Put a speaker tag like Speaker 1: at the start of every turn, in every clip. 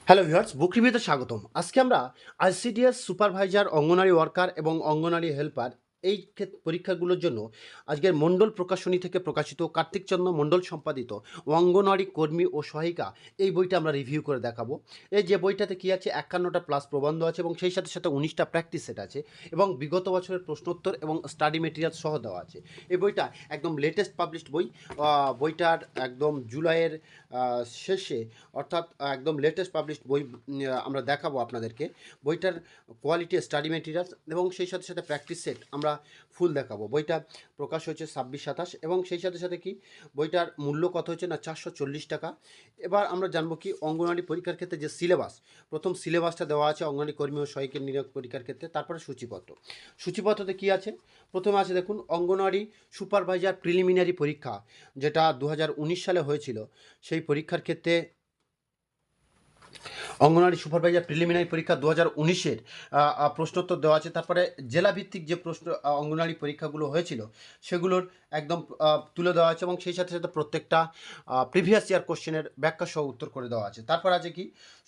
Speaker 1: Hello viewers, বুক রিভিউতে স্বাগতম। আজকে আমরা আইসিডিএস সুপারভাইজার, অঙ্গনওয়াড়ি ওয়ার্কার এবং অঙ্গনওয়াড়ি হেল্পার এই পরীক্ষাগুলোর জন্য আজকের মণ্ডল প্রকাশনী থেকে প্রকাশিত কার্তিকচন্দ্র মণ্ডল সম্পাদিত অঙ্গনওয়াড়ি কর্মী ও সহায়িকা এই বইটা আমরা রিভিউ করে দেখাবো। এই যে বইটাতে কী আছে, 51টা প্লাস প্রবন্ধ আছে এবং সেই সাথে সাথে 19টা প্র্যাকটিস সেট আছে এবং বিগত বছরের প্রশ্নোত্তর এবং স্টাডি মেটেরিয়াল সহ দেওয়া আছে। এই বইটা একদম লেটেস্ট পাবলিশড বই। বইটার একদম জুলাইয়ের শেষে, অর্থাৎ একদম লেটেস্ট পাবলিশড বই আমরা দেখাবো আপনাদেরকে। বইটার কোয়ালিটি, স্টাডি মেটেরিয়ালস এবং সেই সাথে সাথে প্র্যাকটিস সেট আমরা ফুল দেখাবো। বইটা প্রকাশ হয়েছে 26-27 এবং সেই সাথে সাথে কি বইটার মূল্য কত হচ্ছে না, 440 টাকা। এবার আমরা জানবো কি অঙ্গনওয়াড়ি পরীক্ষার ক্ষেত্রে যে সিলেবাস, প্রথম সিলেবাসটা দেওয়া আছে অঙ্গনওয়াড়ি কর্মী ও সহায়িকার নিয়োগ পরীক্ষার ক্ষেত্রে। তারপরে সূচিপত্রতে কি আছে, প্রথমে আছে দেখুন অঙ্গনওয়াড়ি সুপারভাইজার প্রিলিমিনারি পরীক্ষা, যেটা 2019 সালে হয়েছিল। সেই পরীক্ষার ক্ষেত্রে অঙ্গনওয়াড়ি সুপারভাইজার প্রিলিমিনারি পরীক্ষা 2019-এর প্রশ্নোত্তর দেওয়া আছে। তারপরে জেলাভিত্তিক যে প্রশ্ন অঙ্গনওয়াড়ি পরীক্ষাগুলো হয়েছিল সেগুলোর একদম তুলে দেওয়া আছে এবং সেই সাথে সাথে প্রত্যেকটা প্রিভিয়াস ইয়ার কোশ্চেনের ব্যাখ্যা সহ উত্তর করে দেওয়া আছে। তারপর আছে কি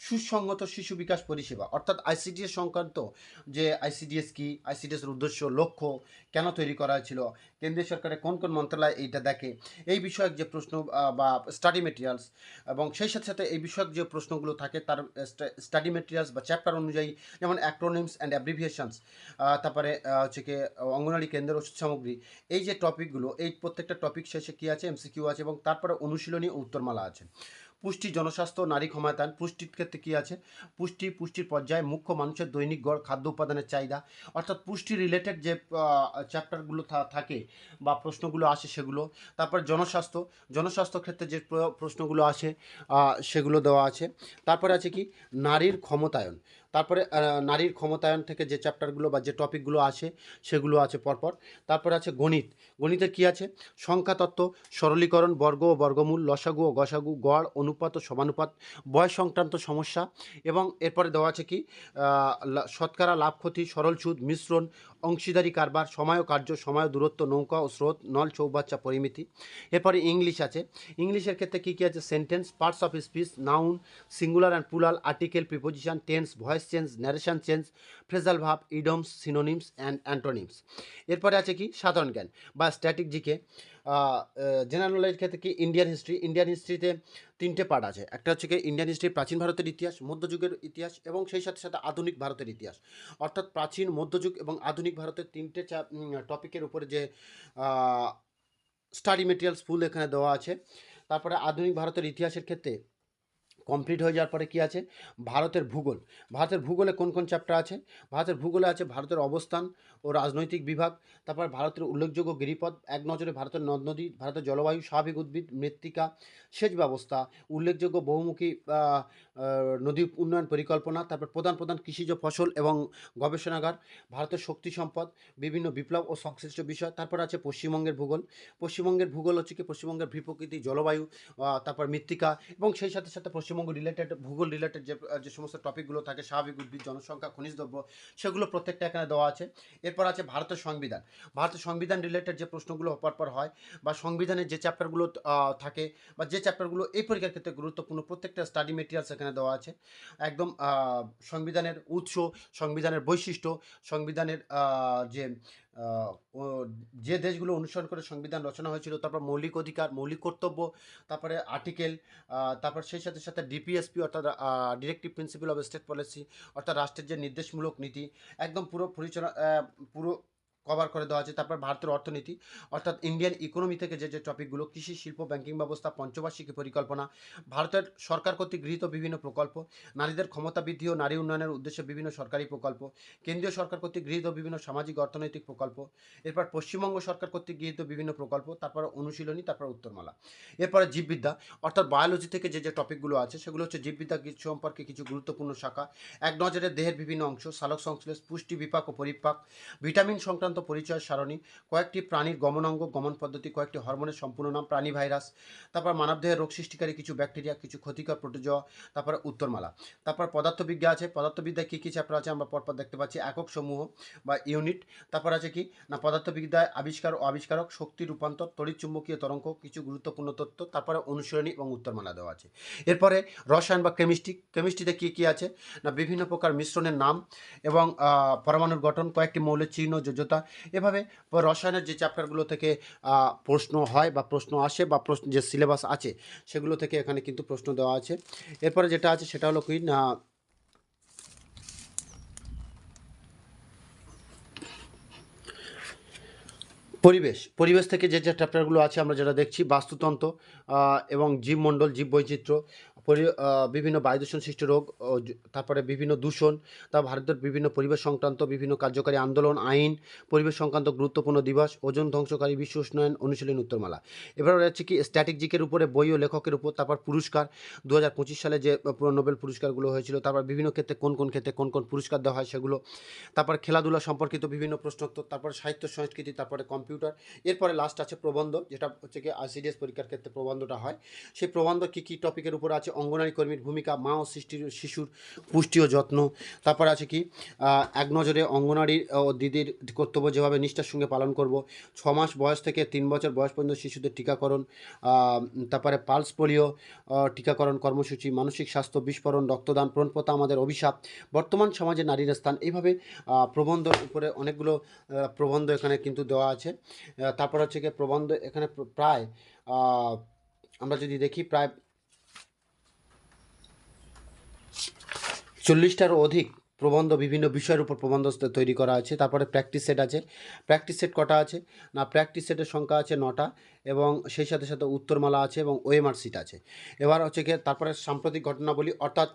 Speaker 1: সুসংগত শিশু বিকাশ পরিষেবা, অর্থাৎ আইসিডিএস সংক্রান্ত, যে আইসিডিএস কি, আইসিডিএসের উদ্দেশ্য, লক্ষ্য, কেন তৈরি করা হয়েছিল, কেন্দ্রীয় সরকারের কোন কোন মন্ত্রণালয় এইটা দেখে, এই বিষয়ক যে প্রশ্ন বা স্টাডি মেটেরিয়ালস এবং সেই সাথে সাথে এই বিষয়ক যে প্রশ্নগুলো থাকে তার স্টাডি মেটেরিয়ালস বা চ্যাপ্টার অনুযায়ী, যেমন অ্যাক্রোনিমস অ্যান্ড অ্যাব্রিভিয়েশনস, তারপরে হচ্ছে কি অঙ্গনওয়াড়ি কেন্দ্রের ওষুধ সামগ্রী, এই যে টপিকগুলো, এই প্রত্যেকটা টপিক শেষে কী আছে, এমসিকিউ আছে এবং তারপরে অনুশীলনী ও উত্তরমালা আছে। পুষ্টি, জনস্বাস্থ্য, নারী ক্ষমতায়ন, পুষ্টির ক্ষেত্রে কী আছে, পুষ্টির পর্যায়ে মুখ্য মানুষের দৈনিক গড় খাদ্য উপাদানের চাহিদা, অর্থাৎ পুষ্টি রিলেটেড যে চ্যাপ্টারগুলো থাকে বা প্রশ্নগুলো আসে সেগুলো। তারপর জনস্বাস্থ্য ক্ষেত্রে যে প্রশ্নগুলো আসে সেগুলো দেওয়া আছে। তারপরে আছে কি নারীর ক্ষমতায়ন, তারপরে নারীর ক্ষমতায়ন থেকে যে চ্যাপ্টারগুলো বা যে টপিকগুলো আসে সেগুলো আছে পরপর। তারপরে আছে গণিতের কী আছে, সংখ্যাতত্ত্ব, সরলীকরণ, বর্গ ও বর্গমূল, লসাগু ও গসাগু, গড়, অনুপাত ও সমানুপাত, বয়স সংক্রান্ত সমস্যা এবং এরপরে দেওয়া আছে কি শতকরা, লাভ ক্ষতি, সরল সুদ, মিশ্রণ, অংশীদারি কারবার, সময় ও কার্য, সময় ও দূরত্ব, নৌকা ও স্রোত, নল চৌবাচ্চা পরিমিতি। এরপরে ইংলিশ আছে, ইংলিশের ক্ষেত্রে কী কী আছে, sentence, parts of speech, noun, singular and plural, article, preposition, tense, voice change, narration change, phrasal verb, idioms, synonyms and antonyms. এরপরে আছে কি সাধারণ জ্ঞান বা স্ট্যাটিক জিকে। জেনারেল নলেজ ক্ষেত্রে কি ইন্ডিয়ান হিস্ট্রিতে 3টে পার্ট আছে। একটা হচ্ছে কি ইন্ডিয়ান হিস্ট্রি, প্রাচীন ভারতের ইতিহাস, মধ্যযুগের ইতিহাস এবং সেই সাথে সাথে আধুনিক ভারতের ইতিহাস। অর্থাৎ প্রাচীন, মধ্যযুগ এবং আধুনিক ভারতের 3টে টপিকের উপরে যে স্টাডি মেটেরিয়ালস ফুল এখানে দেওয়া আছে। তারপরে আধুনিক ভারতের ইতিহাসের ক্ষেত্রে কমপ্লিট হয়ে যাওয়ার পরে কী আছে, ভারতের ভূগোলে কোন কোন চ্যাপ্টার আছে, ভারতের ভূগোলে আছে ভারতের অবস্থান ও রাজনৈতিক বিভাগ, তারপর ভারতের উল্লেখযোগ্য গিরিপথ, এক নজরে ভারতের নদ নদী, ভারতের জলবায়ু, স্বাভাবিক উদ্ভিদ, মৃত্তিকা, সেচ ব্যবস্থা, উল্লেখযোগ্য বহুমুখী নদী উন্নয়ন পরিকল্পনা, তারপর প্রধান প্রধান কৃষিজ ফসল এবং গবেষণাগার, ভারতের শক্তি সম্পদ, বিভিন্ন বিপ্লব ও সংশ্লিষ্ট বিষয়। তারপর আছে পশ্চিমবঙ্গের ভূগোল হচ্ছে কি পশ্চিমবঙ্গের ভূপ্রকৃতি, জলবায়ু, তারপর মৃত্তিকা এবং সেই সাথে সাথে পশ্চিমবঙ্গ রিলেটেড, ভূগোল রিলেটেড যে সমস্ত টপিকগুলো থাকে, স্বাভাবিক উদ্ভিদ, জনসংখ্যা, খনিজ দ্রব্য, সেগুলো প্রত্যেকটা এখানে দেওয়া আছে। এরপর আছে ভারতের সংবিধান রিলেটেড যে প্রশ্নগুলো পরপর হয় বা সংবিধানের যে চ্যাপ্টারগুলো থাকে বা যে চ্যাপ্টারগুলো এই পরীক্ষার ক্ষেত্রে গুরুত্বপূর্ণ, প্রত্যেকটা স্টাডি মেটেরিয়ালস এখানে দেওয়া আছে। একদম সংবিধানের উৎস, সংবিধানের বৈশিষ্ট্য, সংবিধানের যে যে দেশগুলো অনুসরণ করে সংবিধান রচনা হয়েছিল, তারপর মৌলিক অধিকার, মৌলিক কর্তব্য, তারপরে আর্টিকেল, তারপর সেই সাথে সাথে ডিপিএসপি অর্থাৎ directive principal of state policy, অর্থাৎ রাষ্ট্রের যে নির্দেশমূলক নীতি, একদম পুরো কভার করে দেওয়া আছে। তারপর ভারতের অর্থনীতি, অর্থাৎ ইন্ডিয়ান ইকোনমি থেকে যে টপিকগুলো, কৃষি, শিল্প, ব্যাংকিং ব্যবস্থা, পঞ্চবার্ষিকী পরিকল্পনা, ভারতের সরকার কর্তৃক গৃহীত বিভিন্ন প্রকল্প, নারীদের ক্ষমতা বৃদ্ধি ও নারী উন্নয়নের উদ্দেশ্যে বিভিন্ন সরকারি প্রকল্প, কেন্দ্রীয় সরকার কর্তৃক গৃহীত বিভিন্ন সামাজিক অর্থনৈতিক প্রকল্প, এরপর পশ্চিমবঙ্গ সরকার কর্তৃক গৃহীত বিভিন্ন প্রকল্প, তারপর অনুশীলনী, তারপর উত্তরমালা। এরপরে জীববিদ্যা, অর্থাৎ বায়োলজি থেকে যে টপিকগুলো আছে সেগুলো হচ্ছে জীববিদ্যা সম্পর্কে কিছু গুরুত্বপূর্ণ শাখা, এক নজরে দেহের বিভিন্ন অংশ, সালোক সংশ্লেষ, পুষ্টি, বিপাক ও পরিপাক, ভিটামিন সংক্রান্ত সংক্রান্ত পরিচয় সারণী, কয়েকটি প্রাণীর গমনাঙ্গ, গমন পদ্ধতি, কয়েকটি হরমোনের সম্পূর্ণ নাম, প্রাণী ভাইরাস, তারপর মানবদেহের রোগ সৃষ্টিকারী কিছু ব্যাকটেরিয়া, কিছু ক্ষতিকর প্রোটোজোয়া, তারপরে উত্তরমালা। তারপর পদার্থবিজ্ঞা আছে, পদার্থবিদ্যায় কী কী চ্যাপ্টার আছে আমরা পরপর দেখতে পাচ্ছি। একক সমূহ বা ইউনিট, তারপর আছে কি না পদার্থবিদ্যায় আবিষ্কার ও আবিষ্কারক, শক্তি রূপান্তর, তড়িৎ চুম্বকীয় তরঙ্গ, কিছু গুরুত্বপূর্ণ তথ্য, তারপরে অনুশীলনী এবং উত্তরমালা দেওয়া আছে। এরপরে রসায়ন বা কেমিস্ট্রিতে কী কী আছে না বিভিন্ন প্রকার মিশ্রণের নাম এবং পরমাণুর গঠন, কয়েকটি মৌলের চিহ্ন, যোজ্যতা। এভাবে রসায়নের যে চ্যাপ্টারগুলো থেকে প্রশ্ন হয় বা প্রশ্ন আসে বা প্রশ্ন যে সিলেবাস আছে সেগুলো থেকে এখানে কিন্তু প্রশ্ন দেওয়া আছে। এরপরে যেটা আছে সেটা হলো কি না পরিবেশ থেকে যে চ্যাপ্টারগুলো আছে আমরা যেটা দেখছি বাস্তুতন্ত্র এবং জীবমণ্ডল, জীববৈচিত্র্য, বিভিন্ন বায়ুদূষণ সৃষ্ট রোগ, তারপরে বিভিন্ন দূষণ, ভারতের বিভিন্ন পরিবেশ সংক্রান্ত বিভিন্ন কার্যকারী আন্দোলন, আইন, পরিবেশ সংক্রান্ত গুরুত্বপূর্ণ দিবস, ওজন ধ্বংসকারী বিশ্ব উষ্ণায়ন, অনুশীলনী, উত্তরমালা। এবার হচ্ছে কি স্ট্র্যাটেজিকের উপরে বই ও লেখকের উপর, তারপর পুরস্কার 2025 সালে যে নোবেল পুরস্কারগুলো হয়েছিল, তারপর বিভিন্ন ক্ষেত্রে কোন কোন পুরস্কার দেওয়া হয় সেগুলো, তারপর খেলাধুলা সম্পর্কিত বিভিন্ন প্রশ্নোত্তর, তারপর সাহিত্য সংস্কৃতি, তারপরে কম্পিউটার। এরপরে লাস্ট আছে প্রবন্ধ, যেটা হচ্ছে কি আইসিডিএস পরীক্ষার ক্ষেত্রে প্রবন্ধটা হয়। সেই প্রবন্ধ কী কী টপিকের উপর আছে, অঙ্গনারী কর্মীর ভূমিকা, মা ও শিশুর পুষ্টি ও যত্ন, তারপর আছে কি এক নজরে অঙ্গনারী ও দিদির কর্তব্য যেভাবে নিষ্ঠার সঙ্গে পালন করব, 6 মাস বয়স থেকে 3 বছর বয়স পর্যন্ত শিশুদের টিকাকরণ, তারপরে পালস পোলিও টিকাকরণ কর্মসূচি, মানসিক স্বাস্থ্য, বিস্ফোরণ, রক্তদান, প্রণপতা আমাদের অভিশাপ, বর্তমান সমাজে নারীর স্থান। এইভাবে প্রবন্ধর উপরে অনেকগুলো প্রবন্ধ এখানে কিন্তু দেওয়া আছে। তারপর হচ্ছে গিয়ে প্রবন্ধ এখানে প্রায় আমরা যদি দেখি প্রায় 40টারও অধিক প্রবন্ধ বিভিন্ন বিষয়ের উপর প্রবন্ধ তৈরি করা আছে। তারপরে প্র্যাকটিস সেট আছে। প্র্যাকটিস সেট কটা আছে না প্র্যাকটিস সেটের সংখ্যা আছে 9টা এবং সেই সাথে সাথে উত্তরমালা আছে এবং ওএমআর সিট আছে। এবার হচ্ছে গিয়ে তারপরে সাম্প্রতিক ঘটনাবলী অর্থাৎ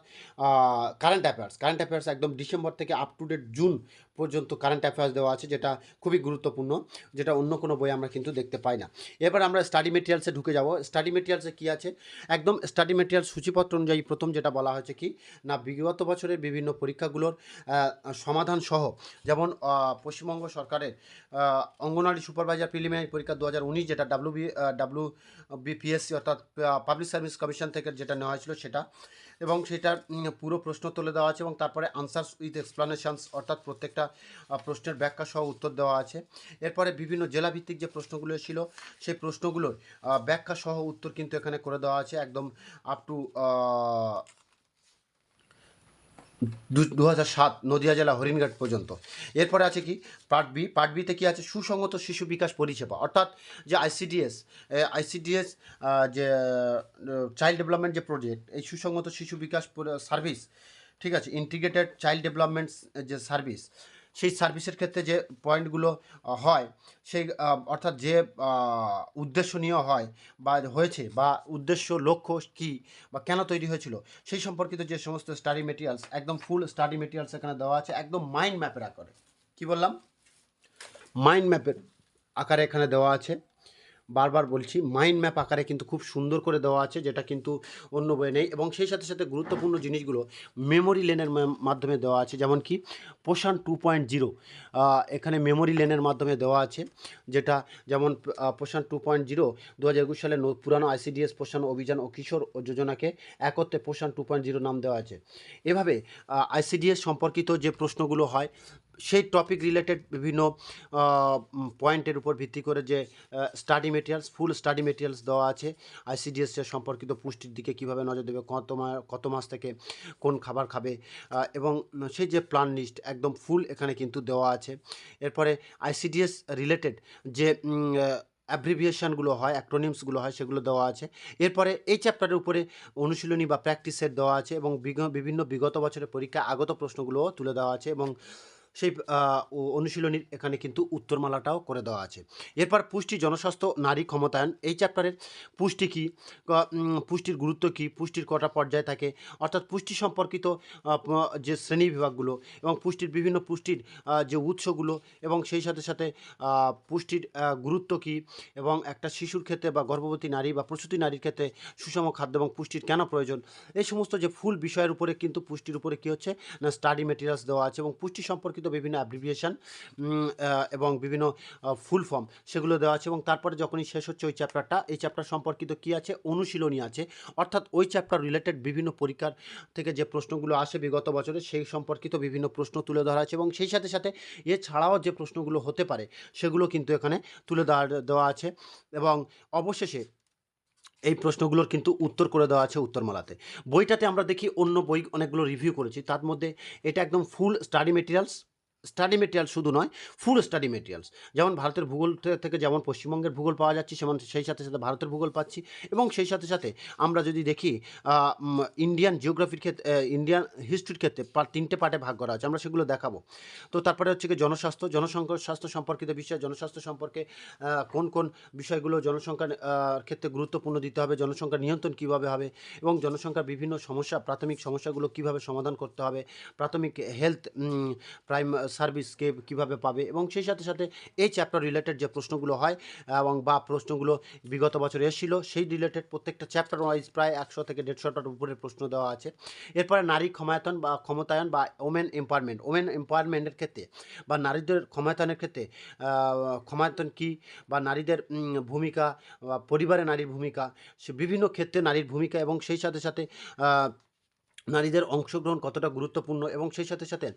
Speaker 1: কারেন্ট অ্যাফেয়ার্স একদম ডিসেম্বর থেকে আপ টু ডেট জুন পর্যন্ত কারেন্ট অ্যাফেয়ার্স দেওয়া আছে, যেটা খুবই গুরুত্বপূর্ণ, যেটা অন্য কোনো বই আমরা কিন্তু দেখতে পাই না। এবার আমরা স্টাডি মেটেরিয়ালসে ঢুকে যাব। স্টাডি মেটেরিয়ালসে কী আছে একদম স্টাডি মেটেরিয়াল সূচিপত্র অনুযায়ী প্রথম যেটা বলা হয়েছে কি না বিগত বছরের বিভিন্ন পরীক্ষাগুলোর সমাধান সহ, যেমন পশ্চিমবঙ্গ সরকারের অঙ্গনওয়াড়ি সুপারভাইজার প্রিলিমিনারি পরীক্ষা 2019 যেটা WBPSC অর্থাৎ পাবলিক সার্ভিস কমিশন থেকে যেটা নেওয়া হয়েছিল সেটা, এবং সেটার পুরো প্রশ্ন তুলে দেওয়া আছে এবং তারপরে আনসার্স উইথ এক্সপ্লানেশনস অর্থাৎ প্রত্যেকটা প্রশ্নের ব্যাখ্যা সহ উত্তর দেওয়া আছে। এরপরে বিভিন্ন জেলাভিত্তিক যে প্রশ্নগুলো ছিল সেই প্রশ্নগুলোর ব্যাখ্যা সহ উত্তর কিন্তু এখানে করে দেওয়া আছে একদম আপ টু 2007 নদিয়া জেলা হরিণঘাট পর্যন্ত। এরপরে আছে কি পার্ট বিতে কী আছে সুসংগত শিশু বিকাশ পরিষেবা, অর্থাৎ যে আইসিডিএস যে চাইল্ড ডেভেলপমেন্ট যে প্রজেক্ট, এই সুসংগত শিশু বিকাশ সার্ভিস, ঠিক আছে, ইন্টিগ্রেটেড চাইল্ড ডেভেলপমেন্ট যে সার্ভিস, সেই সার্ভিসের ক্ষেত্রে যে পয়েন্টগুলো হয় সেই অর্থাৎ যে উদ্দেশ্য নিয়ে হয় বা হয়েছে বা উদ্দেশ্য লক্ষ্য কী বা কেন তৈরি হয়েছিল সেই সম্পর্কিত যে সমস্ত স্টাডি মেটেরিয়ালস একদম ফুল স্টাডি মেটেরিয়ালস এখানে দেওয়া আছে একদম মাইন্ড ম্যাপের আকারে। কী বললাম মাইন্ড ম্যাপের আকারে এখানে দেওয়া আছে, বারবার বলছি মাইন্ড ম্যাপ আকারে কিন্তু খুব সুন্দর করে দেওয়া আছে, যেটা কিন্তু অন্য বইয়ে নেই। এবং সেই সাথে সাথে গুরুত্বপূর্ণ জিনিসগুলো মেমোরি লেনের মাধ্যমে দেওয়া আছে, যেমন কি পোষণ 2.0 এখানে মেমোরি লেনের মাধ্যমে দেওয়া আছে, যেটা যেমন পোষণ 2.0 2021 সালে পুরানো আইসিডিএস পোষণ অভিযান ও কিশোর যোজনাকে একত্রে পোষণ 2.0 নাম দেওয়া আছে। এভাবে আইসিডিএস সম্পর্কিত যে প্রশ্নগুলো হয় সেই টপিক রিলেটেড বিভিন্ন পয়েন্টের উপর ভিত্তি করে যে স্টাডি মেটেরিয়ালস ফুল স্টাডি মেটেরিয়ালস দেওয়া আছে। আইসিডিএস সম্পর্কিত পুষ্টির দিকে কীভাবে নজর দেবে, কত মাস থেকে কোন খাবার খাবে, এবং সেই যে প্ল্যান লিস্ট একদম ফুল এখানে কিন্তু দেওয়া আছে। এরপরে আইসিডিএস রিলেটেড যে অ্যাব্রিভিয়েশনগুলো হয় অ্যাক্রোনিমসগুলো হয় সেগুলো দেওয়া আছে। এরপরে এই চ্যাপ্টারের উপরে অনুশীলনী বা প্র্যাকটিস সেট দেওয়া আছে এবং বিভিন্ন বিগত বছরের পরীক্ষা আগত প্রশ্নগুলোও তুলে দেওয়া আছে এবং সেই অনুশীলনীর এখানে কিন্তু উত্তরমালাটাও করে দেওয়া আছে। এরপর পুষ্টি, জনস্বাস্থ্য, নারী ক্ষমতায়ন, এই চ্যাপ্টারের পুষ্টি কী, পুষ্টির গুরুত্ব কী, পুষ্টির কটা পর্যায় থাকে, অর্থাৎ পুষ্টি সম্পর্কিত যে শ্রেণী বিভাগগুলো এবং বিভিন্ন পুষ্টির যে উৎসগুলো এবং সেই সাথে সাথে পুষ্টির গুরুত্ব কী এবং একটা শিশুর ক্ষেত্রে বা গর্ভবতী নারী বা প্রসূতি নারীর ক্ষেত্রে সুষম খাদ্য এবং পুষ্টির কেন প্রয়োজন, এই সমস্ত যে ফুল বিষয়ের উপরে কিন্তু পুষ্টির উপরে কী হচ্ছে না স্টাডি মেটেরিয়ালস দেওয়া আছে এবং পুষ্টি সম্পর্কিত বিভিন্ন অ্যাব্রিভিয়েশন এবং বিভিন্ন ফুল ফর্ম সেগুলো দেওয়া আছে, এবং তারপরে যখনই শেষ হচ্ছে ওই চ্যাপ্টারটা, এই চ্যাপ্টার সম্পর্কিত কী আছে, অনুশীলনী আছে, অর্থাৎ ওই চ্যাপ্টার রিলেটেড বিভিন্ন পরীক্ষার থেকে যে প্রশ্নগুলো আসে বিগত বছরে সেই সম্পর্কিত বিভিন্ন প্রশ্ন তুলে ধরা আছে, এবং সেই সাথে সাথে এছাড়াও যে প্রশ্নগুলো হতে পারে সেগুলো কিন্তু এখানে তুলে দেওয়া আছে, এবং অবশেষে এই প্রশ্নগুলোর কিন্তু উত্তর করে দেওয়া আছে উত্তরমালাতে। বইটাতে আমরা দেখি অন্য বই অনেকগুলো রিভিউ করেছি, তার মধ্যে এটা একদম ফুল স্টাডি মেটেরিয়াল শুধু নয়, ফুল স্টাডি মেটেরিয়ালস। যেমন ভারতের ভূগোল থেকে যেমন পশ্চিমবঙ্গের ভূগোল পাওয়া যাচ্ছে, যেমন সেই সাথে সাথে ভারতের ভূগোল পাচ্ছি, এবং সেই সাথে সাথে আমরা যদি দেখি ইন্ডিয়ান জিওগ্রাফির ক্ষেত্রে, ইন্ডিয়ান হিস্ট্রির ক্ষেত্রে তিনটে পার্টে ভাগ করা আছে, আমরা সেগুলো দেখাবো। তো তারপরে হচ্ছে কি জনস্বাস্থ্য সম্পর্কিত বিষয়, জনস্বাস্থ্য সম্পর্কে কোন কোন বিষয়গুলো জনসংখ্যার ক্ষেত্রে গুরুত্বপূর্ণ দিতে হবে, জনসংখ্যার নিয়ন্ত্রণ কীভাবে হবে, এবং জনসংখ্যার বিভিন্ন সমস্যা, প্রাথমিক সমস্যাগুলো কীভাবে সমাধান করতে হবে, প্রাথমিক হেলথ প্রাইম সার্ভিসকে কীভাবে পাবে, এবং সেই সাথে সাথে এই চ্যাপ্টার রিলেটেড যে প্রশ্নগুলো হয় এবং বা প্রশ্নগুলো বিগত বছর এসেছিল সেই রিলেটেড প্রত্যেকটা চ্যাপ্টার ওয়াইজ প্রায় 100 থেকে 150টার উপরে প্রশ্ন দেওয়া আছে। এরপরে নারী ক্ষমতায়ন বা ওমেন এম্পাওয়ারমেন্টের ক্ষেত্রে বা নারীদের ক্ষমতায়নের ক্ষেত্রে ক্ষমতায়ন কী, বা নারীদের ভূমিকা, বা পরিবারে নারীর ভূমিকা, সে বিভিন্ন ক্ষেত্রে নারীর ভূমিকা, এবং সেই সাথে সাথে নারীদের অংশগ্রহণ কতটা গুরুত্বপূর্ণ, এবং সেই সাথে সাথে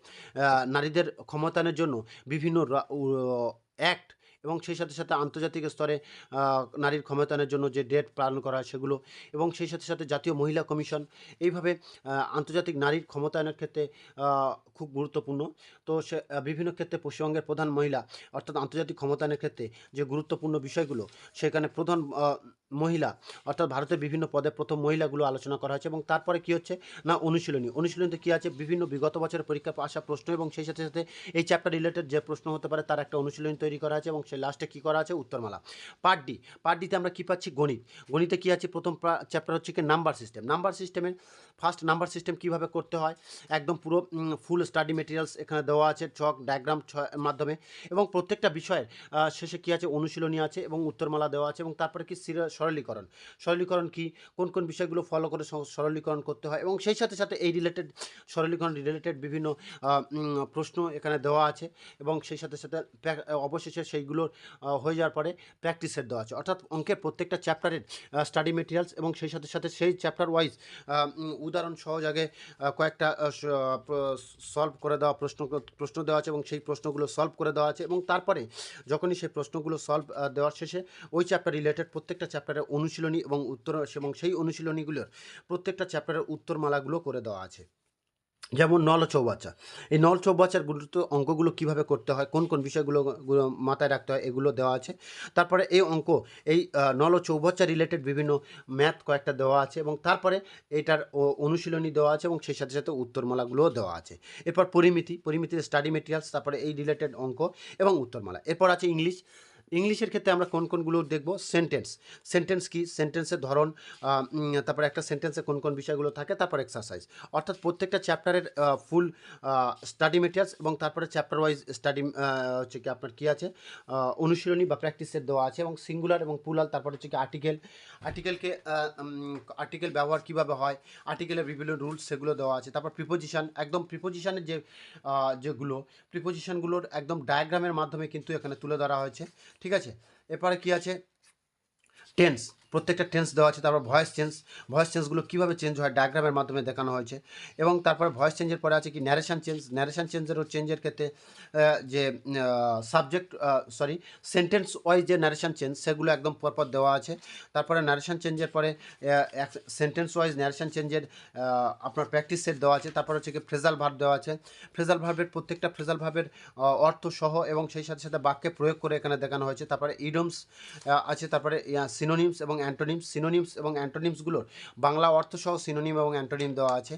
Speaker 1: নারীদের ক্ষমতায়নের জন্য বিভিন্ন অ্যাক্ট, এবং সেই সাথে সাথে আন্তর্জাতিক স্তরে নারীর ক্ষমতায়নের জন্য যে ডেট পালন করা হয় সেগুলো, এবং সেই সাথে সাথে জাতীয় মহিলা কমিশন, এইভাবে আন্তর্জাতিক নারীর ক্ষমতায়নের ক্ষেত্রে খুব গুরুত্বপূর্ণ। তো সে বিভিন্ন ক্ষেত্রে পশ্চিমবঙ্গের প্রধান মহিলা, অর্থাৎ আন্তর্জাতিক ক্ষমতায়নের ক্ষেত্রে যে গুরুত্বপূর্ণ বিষয়গুলো, সেখানে প্রধান মহিলা, অর্থাৎ ভারতের বিভিন্ন পদে প্রথম মহিলাগুলো আলোচনা করা হয়েছে। এবং তারপরে কী হচ্ছে না, অনুশীলনীতে কী আছে, বিভিন্ন বিগত বছরের পরীক্ষা আসা প্রশ্ন, এবং সেই সাথে সাথে এই চ্যাপ্টার রিলেটেড যে প্রশ্ন হতে পারে তার একটা অনুশীলনী তৈরি করা আছে, এবং সেই লাস্টে কী করা আছে, উত্তরমালা। পার্ট ডিতে আমরা কী পাচ্ছি, গণিতে কী আছে, প্রথম চ্যাপ্টার হচ্ছে কি নাম্বার সিস্টেমের ফার্স্ট নাম্বার সিস্টেম কীভাবে করতে হয়, একদম পুরো ফুল স্টাডি মেটেরিয়ালস এখানে দেওয়া আছে, চক ডায়াগ্রাম মাধ্যমে, এবং প্রত্যেকটা বিষয়ের শেষে কী আছে, অনুশীলনী আছে এবং উত্তরমালা দেওয়া আছে। এবং তারপরে কি সরলীকরণ কি, কোন কোন বিষয়গুলো ফলো করে সরলীকরণ করতে হয়, এবং সেই সাথে সাথে এই সরলীকরণ রিলেটেড বিভিন্ন প্রশ্ন এখানে দেওয়া আছে, এবং সেই সাথে সাথে অবশেষে সেইগুলোর হয়ে যাওয়ার পরে প্র্যাকটিস সেট দেওয়া আছে, অর্থাৎ অঙ্কের প্রত্যেকটা চ্যাপ্টারের স্টাডি মেটেরিয়ালস, এবং সেই সাথে সাথে সেই চ্যাপ্টার ওয়াইজ উদাহরণ সহযোগে কয়েকটা সলভ করে দেওয়া প্রশ্ন দেওয়া আছে, এবং সেই প্রশ্নগুলো সলভ করে দেওয়া আছে। এবং তারপরে যখনই সেই প্রশ্নগুলো সলভ দেওয়ার শেষে ওই চ্যাপ্টার রিলেটেড প্রত্যেকটা চ্যাপ্টারের অনুশীলনী এবং এবং সেই অনুশীলনীগুলোর প্রত্যেকটা চ্যাপ্টারের উত্তরমালাগুলো করে দেওয়া আছে। যেমন নল ও চৌবাচ্চা, এই নল চৌবাচ্চার গুরুত্ব, অঙ্কগুলো কীভাবে করতে হয়, কোন কোন বিষয়গুলো মাথায় রাখতে হয়, এগুলো দেওয়া আছে। তারপরে এই নল ও চৌবাচ্চা রিলেটেড বিভিন্ন ম্যাথ কয়েকটা দেওয়া আছে, এবং তারপরে এইটার অনুশীলনী দেওয়া আছে, এবং সেই সাথে সাথে উত্তরমালাগুলোও দেওয়া আছে। এরপর পরিমিতির স্টাডি মেটেরিয়ালস, তারপরে এই রিলেটেড অঙ্ক এবং উত্তরমালা। এরপর আছে ইংলিশের ক্ষেত্রে আমরা কোনগুলো দেখব, সেন্টেন্স কি, সেন্টেন্সের ধরন, তারপরে একটা সেন্টেন্সে কোন কোন বিষয়গুলো থাকে, তারপর এক্সারসাইজ, অর্থাৎ প্রত্যেকটা চ্যাপ্টারের ফুল স্টাডি মেটেরিয়ালস, এবং তারপরে চ্যাপ্টার ওয়াইজ স্টাডি হচ্ছে কি আপনার কী আছে, অনুশীলনী বা প্র্যাকটিস সেট দেওয়া আছে, এবং সিঙ্গুলার এবং প্লুরাল, তারপর হচ্ছে কি আর্টিকেল ব্যবহার কীভাবে হয়, আর্টিকেলের বিভিন্ন রুলস সেগুলো দেওয়া আছে। তারপর প্রিপোজিশনের প্রিপোজিশনগুলোর একদম ডায়াগ্রামের মাধ্যমে কিন্তু এখানে তুলে ধরা হয়েছে, ঠিক আছে। এরপরে কি আছে, প্রত্যেকটা টেন্স দেওয়া আছে। তারপর ভয়েস চেঞ্জগুলো কীভাবে চেঞ্জ হয় ডায়াগ্রামের মাধ্যমে দেখানো হয়েছে। এবং তারপর ভয়েস চেঞ্জের পরে আছে কি ন্যারেশন চেঞ্জের ক্ষেত্রে যে সেন্টেন্স ওয়াইজ যে ন্যারেশন চেঞ্জ সেগুলো একদম পরপর দেওয়া আছে। তারপরে ন্যারেশন চেঞ্জের পরে সেন্টেন্স ওয়াইজ ন্যারেশন চেঞ্জের আপনার প্র্যাকটিস সেট দেওয়া আছে। তারপর হচ্ছে কি ফ্রেজাল ভার্ব দেওয়া আছে, প্রত্যেকটা ফ্রেজাল ভার্বের অর্থ সহ এবং সেই সাথে সাথে বাক্যে প্রয়োগ করে এখানে দেখানো হয়েছে। তারপরে ইডিয়মস আছে, তারপরে সিনোনিমস এবং অ্যান্টোনিমসগুলোর বাংলা অর্থ সহ সিনোনিম এবং অ্যান্টোনিম দেওয়া আছে।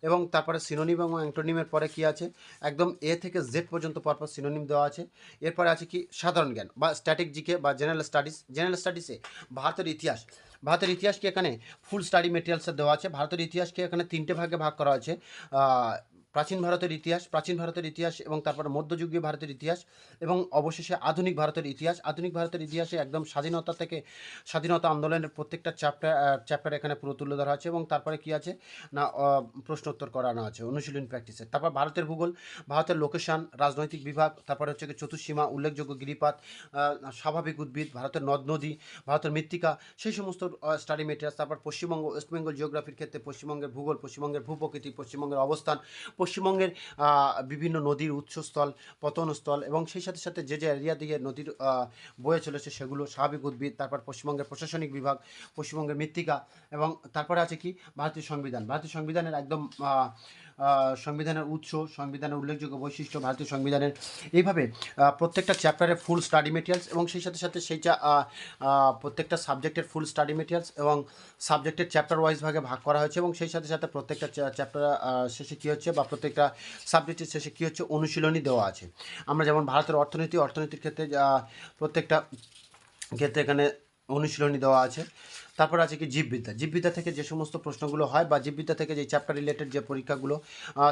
Speaker 1: এবং তারপরে সিনোনিম এবং অ্যান্টোনিমের পরে কি আছে, একদম এ থেকে জেড পর্যন্ত পরপর সিনোনিম দেওয়া আছে। এরপরে আছে কি সাধারণ জ্ঞান বা স্ট্যাটিক জিকে বা জেনারেল স্টাডিসে ভারতের ইতিহাসকে এখানে ফুল স্টাডি মেটেরিয়ালসে দেওয়া আছে। ভারতের ইতিহাসকে এখানে 3টে ভাগে ভাগ করা হয়েছে, প্রাচীন ভারতের ইতিহাস এবং তারপরে মধ্যযুগীয় ভারতের ইতিহাস এবং অবশেষে আধুনিক ভারতের ইতিহাস। আধুনিক ভারতের ইতিহাসে একদম স্বাধীনতা আন্দোলনের প্রত্যেকটা চ্যাপ্টার এখানে পুরো তুলে ধরা আছে এবং তারপরে কি আছে না প্রশ্ন উত্তর করানো আছে অনুশীলনী প্র্যাকটিসের। তারপর ভারতের ভূগোল, ভারতের লোকেশন, রাজনৈতিক বিভাগ, তারপরে হচ্ছে চতুর্সীমা, উল্লেখযোগ্য গিরিপাত, স্বাভাবিক উদ্ভিদ, ভারতের নদ নদী, ভারতের মৃত্তিকা, সেই সমস্ত স্টাডি মেটেরিয়ালস। তারপর পশ্চিমবঙ্গ, ওয়েস্ট বেঙ্গল জিওগ্রাফির ক্ষেত্রে পশ্চিমবঙ্গের ভূগোল, পশ্চিমবঙ্গের ভূপ্রকৃতি, পশ্চিমবঙ্গের অবস্থান, পশ্চিমবঙ্গের বিভিন্ন নদীর উৎসস্থল, পতনস্থল এবং সেই সাথে সাথে যে এরিয়া দিয়ে নদীর বয়ে চলেছে সেগুলো, স্বাভাবিক উদ্ভিদ, তারপর পশ্চিমবঙ্গের প্রশাসনিক বিভাগ, পশ্চিমবঙ্গের মৃত্তিকা এবং তারপরে আছে কি ভারতীয় সংবিধানের একদম সংবিধানের উৎস, সংবিধানের উল্লেখযোগ্য বৈশিষ্ট্য, ভারতীয় সংবিধানের এইভাবে প্রত্যেকটা চ্যাপ্টারে ফুল স্টাডি মেটেরিয়ালস এবং সেই সাথে সাথে প্রত্যেকটা সাবজেক্টের ফুল স্টাডি মেটেরিয়ালস এবং সাবজেক্টের চ্যাপ্টার ওয়াইজ ভাগে ভাগ করা হয়েছে এবং সেই সাথে সাথে প্রত্যেকটা চ্যাপ্টার শেষে কী হচ্ছে বা প্রত্যেকটা সাবজেক্টের শেষে কী হচ্ছে অনুশীলনী দেওয়া আছে। আমরা যেমন ভারতের অর্থনীতির ক্ষেত্রে প্রত্যেকটা ক্ষেত্রে এখানে অনুশীলনী দেওয়া আছে। তারপর আছে কি জীববিদ্যা থেকে যে সমস্ত প্রশ্নগুলো হয় বা জীববিদ্যা থেকে যে চ্যাপ্টার রিলেটেড যে পরীক্ষাগুলো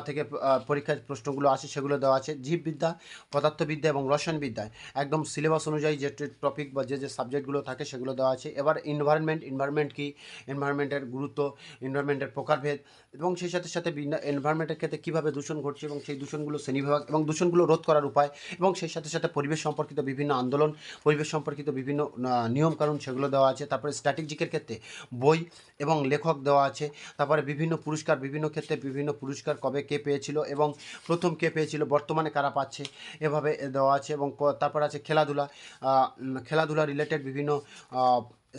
Speaker 1: থেকে পরীক্ষার প্রশ্নগুলো আসে সেগুলো দেওয়া আছে। জীববিদ্যা, পদার্থবিদ্যা এবং রসায়নবিদ্যায় একদম সিলেবাস অনুযায়ী যে টপিক বা যে সাবজেক্টগুলো থাকে সেগুলো দেওয়া আছে। এবার এনভায়রনমেন্ট কি, এনভায়রনমেন্টের গুরুত্ব, এনভায়রনমেন্টের প্রকারভেদ এবং সেই সাথে সাথে এনভায়রনমেন্টের ক্ষেত্রে কীভাবে দূষণ ঘটছে এবং সেই দূষণগুলো শ্রেণীবিভাগ এবং দূষণগুলো রোধ করার উপায় এবং সেই সাথে সাথে পরিবেশ সম্পর্কিত বিভিন্ন আন্দোলন, পরিবেশ সম্পর্কিত বিভিন্ন নিয়মকানুন সেগুলো দেওয়া আছে। তারপরে স্ট্র্যাটেজিকের ক্ষেত্রে বই এবং লেখক দেওয়া আছে। তারপরে বিভিন্ন ক্ষেত্রে বিভিন্ন পুরস্কার কবে কে পেয়েছিল এবং প্রথম কে পেয়েছিল, বর্তমানে কারা পাচ্ছে, এভাবে দেওয়া আছে এবং তারপর আছে খেলাধুলা রিলেটেড বিভিন্ন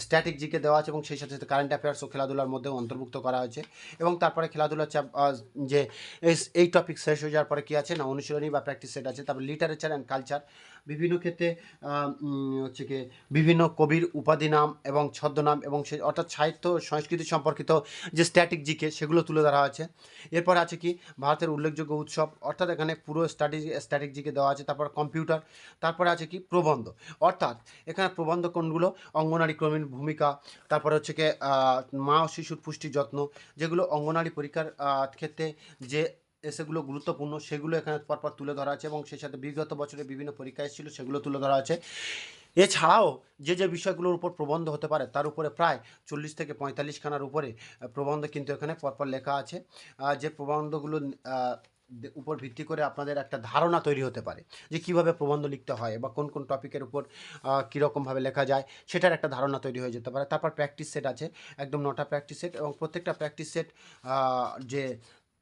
Speaker 1: স্ট্র্যাটেজিকে দেওয়া আছে এবং সেই সাথে সাথে কারেন্ট অ্যাফেয়ার্স ও খেলাধুলার মধ্যেও অন্তর্ভুক্ত করা হয়েছে এবং তারপরে খেলাধুলার যে এই টপিক শেষ হয়ে যাওয়ার পরে কী আছে না অনুশীলনী বা প্র্যাকটিস সেট আছে। তারপরে লিটারেচার অ্যান্ড কালচার, বিভিন্ন ক্ষেত্রে হচ্ছে কি বিভিন্ন কবির উপাধি নাম এবং ছদ্মনাম এবং সেই অর্থাৎ সাহিত্য সংস্কৃতি সম্পর্কিত যে স্ট্র্যাটেজিকে সেগুলো তুলে ধরা আছে। এরপর আছে কি ভারতের উল্লেখযোগ্য উৎসব, অর্থাৎ এখানে পুরো স্ট্র্যাটেজিকে দেওয়া আছে। তারপর কম্পিউটার, তারপরে আছে কি প্রবন্ধ, অর্থাৎ এখানে প্রবন্ধ কোনগুলো, অঙ্গনারী ক্রমীণ ভূমিকা, তারপরে হচ্ছে কি মা ও শিশুর পুষ্টি যত্ন, যেগুলো অঙ্গনারী পরীক্ষার ক্ষেত্রে যে সেগুলো গুরুত্বপূর্ণ সেগুলো এখানে পরপর তুলে ধরা আছে এবং সেই সাথে বিগত বছরে বিভিন্ন পরীক্ষা এসেছিল সেগুলো তুলে ধরা আছে। এছাড়াও যে বিষয়গুলোর উপর প্রবন্ধ হতে পারে তার উপরে প্রায় 40 থেকে 45 খানার উপরে প্রবন্ধ কিন্তু এখানে পরপর লেখা আছে। যে প্রবন্ধগুলো উপর ভিত্তি করে আপনাদের একটা ধারণা তৈরি হতে পারে যে কীভাবে প্রবন্ধ লিখতে হয় বা কোন কোন টপিকের উপর কীরকমভাবে লেখা যায় সেটার একটা ধারণা তৈরি হয়ে যেতে পারে। তারপর প্র্যাকটিস সেট আছে, একদম 9টা প্র্যাকটিস সেট এবং প্রত্যেকটা প্র্যাকটিস সেট যে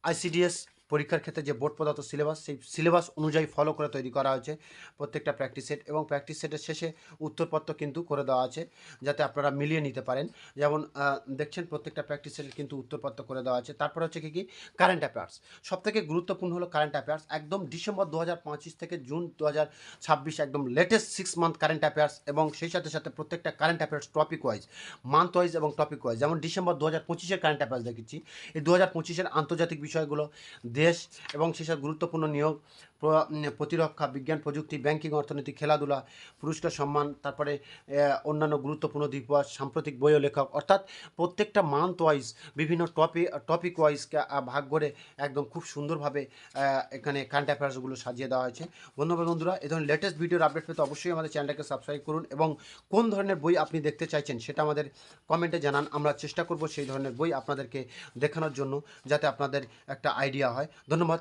Speaker 1: ICDS পরীক্ষার ক্ষেত্রে যে বোর্ড প্রদত্ত সিলেবাস সেই সিলেবাস অনুযায়ী ফলো করে তৈরি করা হয়েছে প্রত্যেকটা প্র্যাকটিস সেট এবং প্র্যাকটিস সেটের শেষে উত্তরপত্র কিন্তু করে দেওয়া আছে যাতে আপনারা মিলিয়ে নিতে পারেন। যেমন দেখছেন প্রত্যেকটা প্র্যাকটিস সেটের কিন্তু উত্তরপত্র করে দেওয়া আছে। তারপরে হচ্ছে কি কারেন্ট অ্যাফেয়ার্স, সবথেকে গুরুত্বপূর্ণ হলো কারেন্ট অ্যাফেয়ার্স, একদম ডিসেম্বর 2025 থেকে জুন 2026 একদম লেটেস্ট 6 মান্থ কারেন্ট অ্যাফেয়ার্স এবং সেই সাথে সাথে প্রত্যেকটা current affairs topic wise, month wise এবং টপিক ওয়াইজ। যেমন ডিসেম্বর 2025-এর কারেন্ট অ্যাফেয়ার্স দেখেছি, এই 2025-এর আন্তর্জাতিক বিষয়গুলো, দেশ এবং সেসব গুরুত্বপূর্ণ নিয়োগ, প্রতিরক্ষা, বিজ্ঞান প্রযুক্তি, ব্যাংকিং, অর্থনীতি, খেলাধুলা, পুরস্কার সম্মান, তারপরে অন্যান্য গুরুত্বপূর্ণ দিক, সাম্প্রতিক বই ও লেখক, অর্থাৎ প্রত্যেকটা মান্থ ওয়াইজ বিভিন্ন টপিক ওয়াইজ ভাগ করে একদম খুব সুন্দরভাবে এখানে কারেন্ট অ্যাফেয়ার্সগুলো সাজিয়ে দেওয়া হয়েছে। বন্ধুরা, এই ধরনের লেটেস্ট ভিডিওর আপডেট পেতে অবশ্যই আমাদের চ্যানেলটাকে সাবস্ক্রাইব করুন এবং কোন ধরনের বই আপনি দেখতে চাইছেন সেটা আমাদের কমেন্টে জানান। আমরা চেষ্টা করব সেই ধরনের বই আপনাদেরকে দেখানোর জন্য যাতে আপনাদের একটা আইডিয়া হয়। ধন্যবাদ।